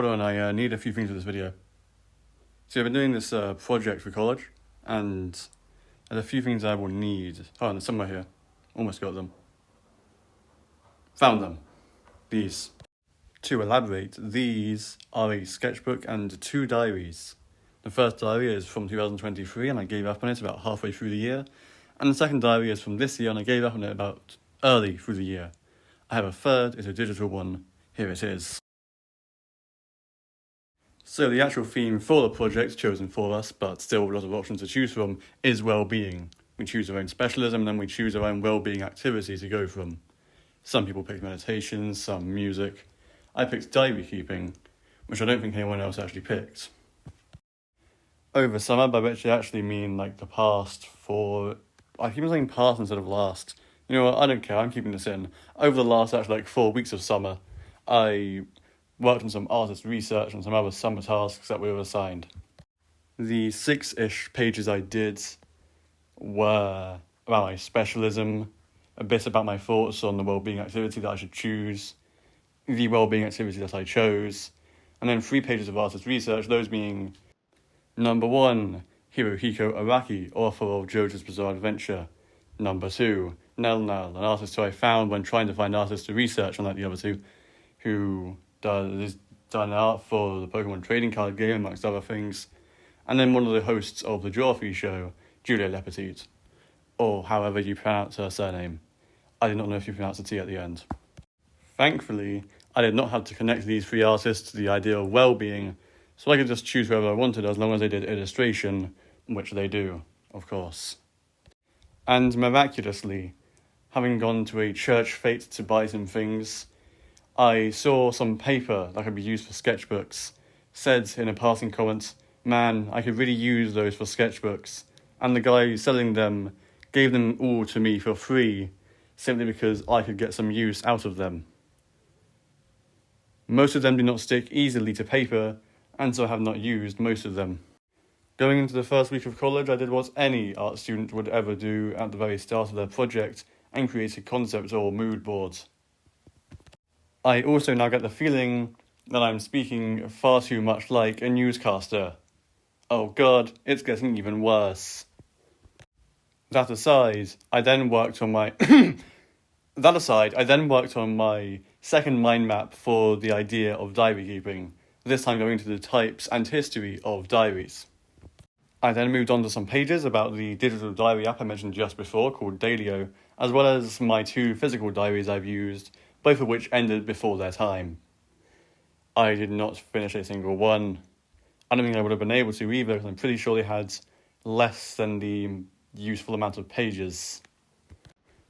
Hold on, I need a few things for this video. See, I've been doing this project for college, and there's a few things I will need. Hold on, there's somewhere here. Almost got them. Found them. These. To elaborate, these are a sketchbook and 2 diaries. The first diary is from 2023 and I gave up on it about halfway through the year. And the second diary is from this year and I gave up on it about early through the year. I have a third, it's a digital one. Here it is. So the actual theme for the project, chosen for us, but still a lot of options to choose from, is well-being. We choose our own specialism and then we choose our own well-being activity to go from. Some people picked meditation, some music. I picked diary keeping, which I don't think anyone else actually picked. Over summer, by which I actually mean like the past for... I keep saying past instead of last. You know what, I don't care, I'm keeping this in. Over the last actually like 4 weeks of summer, I worked on some artist research and some other summer tasks that we were assigned. The 6-ish pages I did were about my specialism, a bit about my thoughts on the well-being activity that I should choose, the well-being activity that I chose, and then 3 pages of artist research, those being number 1, Hirohiko Araki, author of JoJo's Bizarre Adventure. Number 2, Nell, an artist who I found when trying to find artists to research, unlike the other 2, who does done art for the Pokemon trading card game, amongst other things. And then one of the hosts of the Geoffrey show, Julia Lepetit, or however you pronounce her surname. I did not know if you pronounce the T at the end. Thankfully, I did not have to connect these 3 artists to the idea of well-being, so I could just choose whoever I wanted as long as they did illustration, which they do, of course. And miraculously, having gone to a church fete to buy some things, I saw some paper that could be used for sketchbooks, said in a passing comment, "Man, I could really use those for sketchbooks," and the guy selling them gave them all to me for free, simply because I could get some use out of them. Most of them do not stick easily to paper, and so I have not used most of them. Going into the first week of college, I did what any art student would ever do at the very start of their project, and create a concept or mood board. I also now get the feeling that I'm speaking far too much like a newscaster. Oh god, it's getting even worse. That aside, I then worked on my second mind map for the idea of diary keeping, this time going into the types and history of diaries. I then moved on to some pages about the digital diary app I mentioned just before, called Dailyo, as well as my 2 physical diaries I've used, both of which ended before their time. I did not finish a single one. I don't think I would have been able to either, because I'm pretty sure they had less than the useful amount of pages.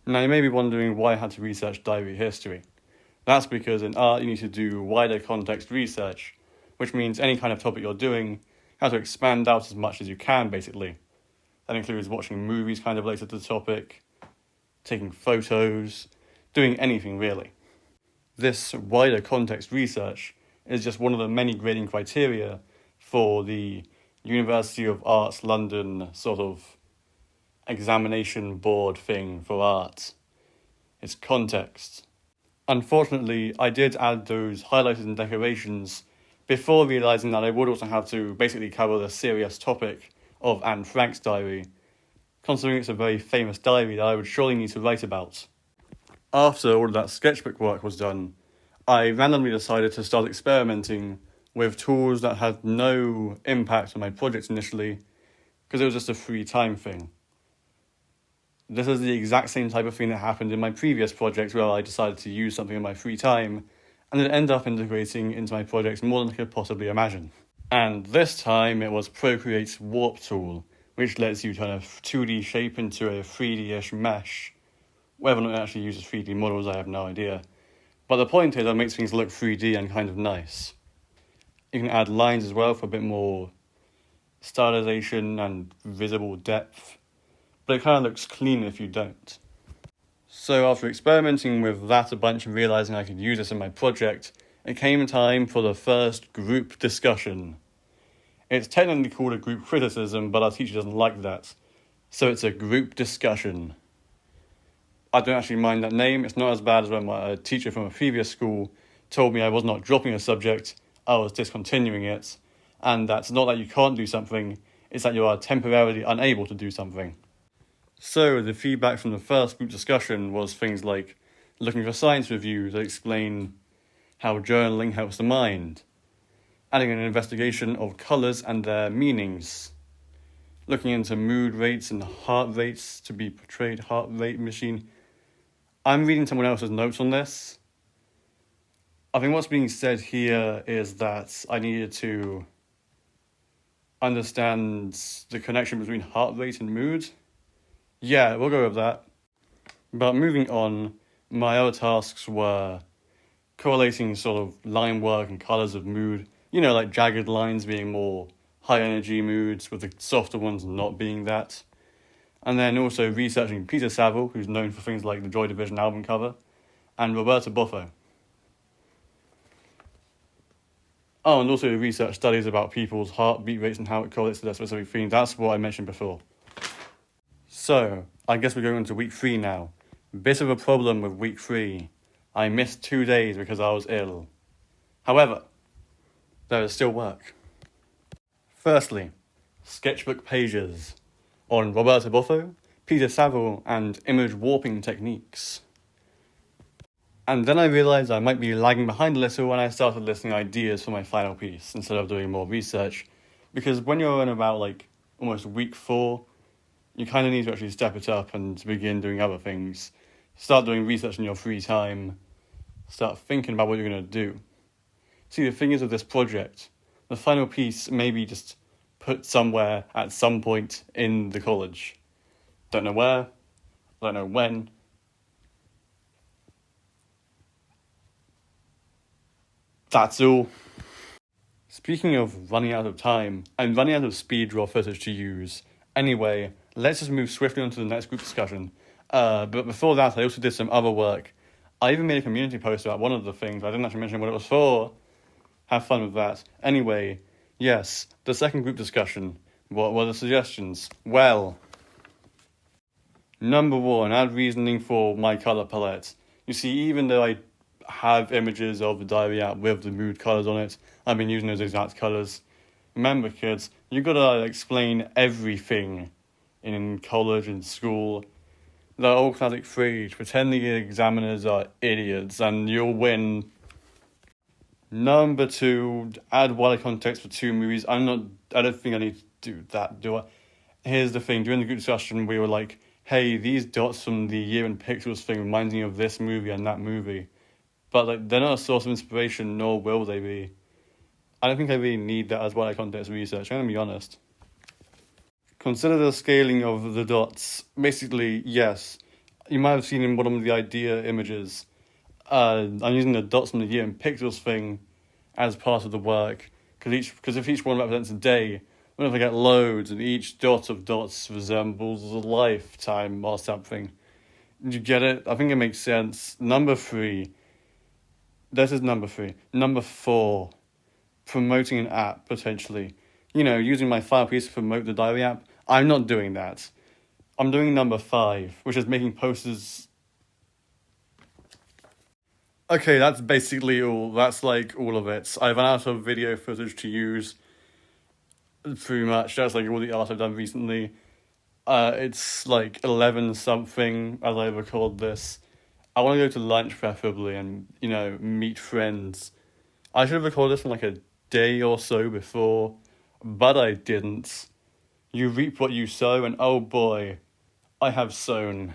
Now you may be wondering why I had to research diary history. That's because in art you need to do wider context research, which means any kind of topic you're doing, you have to expand out as much as you can, basically. That includes watching movies kind of related to the topic, taking photos, doing anything really. This wider context research is just one of the many grading criteria for the University of Arts London sort of examination board thing for art. It's context. Unfortunately, I did add those highlighted and decorations before realising that I would also have to basically cover the serious topic of Anne Frank's diary, considering it's a very famous diary that I would surely need to write about. After all of that sketchbook work was done, I randomly decided to start experimenting with tools that had no impact on my project initially, because it was just a free time thing. This is the exact same type of thing that happened in my previous project, where I decided to use something in my free time, and it ended up integrating into my projects more than I could possibly imagine. And this time it was Procreate's Warp tool, which lets you turn a 2D shape into a 3D-ish mesh. Whether or not it actually uses 3D models, I have no idea. But the point is that it makes things look 3D and kind of nice. You can add lines as well for a bit more stylization and visible depth, but it kind of looks clean if you don't. So after experimenting with that a bunch and realising I could use this in my project, it came time for the first group discussion. It's technically called a group criticism, but our teacher doesn't like that, so it's a group discussion. I don't actually mind that name. It's not as bad as when my teacher from a previous school told me I was not dropping a subject, I was discontinuing it, and that's not that you can't do something, it's that you are temporarily unable to do something. So the feedback from the first group discussion was things like looking for science reviews that explain how journaling helps the mind, adding an investigation of colours and their meanings, looking into mood rates and heart rates to be portrayed, heart rate machine. I'm reading someone else's notes on this. I think what's being said here is that I needed to understand the connection between heart rate and mood. Yeah, we'll go with that. But moving on, my other tasks were correlating sort of line work and colours of mood. Like jagged lines being more high energy moods, with the softer ones not being that. And then also researching Peter Saville, who's known for things like the Joy Division album cover, and Roberta Botho. Oh, and also research studies about people's heartbeat rates and how it correlates to their specific feeling. That's what I mentioned before. So, I guess we're going into week 3 now. Bit of a problem with week 3. I missed 2 days because I was ill. However, there is still work. Firstly, sketchbook pages on Roberta Botho, Peter Saville, and image warping techniques. And then I realised I might be lagging behind a little when I started listing ideas for my final piece instead of doing more research. Because when you're in about almost week 4, you kind of need to actually step it up and begin doing other things. Start doing research in your free time. Start thinking about what you're going to do. See, the thing is with this project, the final piece may be just put somewhere at some point in the college. Don't know where, don't know when. That's all. Speaking of running out of time, I'm running out of speed draw footage to use. Anyway, let's just move swiftly on to the next group discussion. But before that, I also did some other work. I even made a community post about one of the things, but I didn't actually mention what it was for. Have fun with that. Anyway, yes, the second group discussion. What were the suggestions? Well, number 1, add reasoning for my colour palette. You see, even though I have images of the diary app with the mood colours on it, I've been using those exact colours. Remember, kids, you gotta explain everything in college and school. The old classic phrase, pretend the examiners are idiots and you'll win. Number 2, add wider context for 2 movies. I don't think I need to do that, do I? Here's the thing, during the group discussion we were like, hey, these dots from the year in pixels thing reminds me of this movie and that movie. But they're not a source of inspiration, nor will they be. I don't think I really need that as wider context research, I'm going to be honest. Consider the scaling of the dots. Basically, yes, you might have seen in one of the idea images, I'm using the dots from the year in pixels thing as part of the work, because if each one represents a day, what if I get loads and each dot of dots resembles a lifetime or something? You get it? I think it makes sense. Number 3. This is number 3. Number 4. Promoting an app, potentially. Using my file piece to promote the diary app. I'm not doing that. I'm doing number 5, which is making posters. Okay, that's basically all. That's all of it. I've run out of video footage to use. Pretty much. That's all the art I've done recently. It's 11 something as I record this. I want to go to lunch preferably and, meet friends. I should have recorded this in a day or so before, but I didn't. You reap what you sow, and oh boy, I have sown.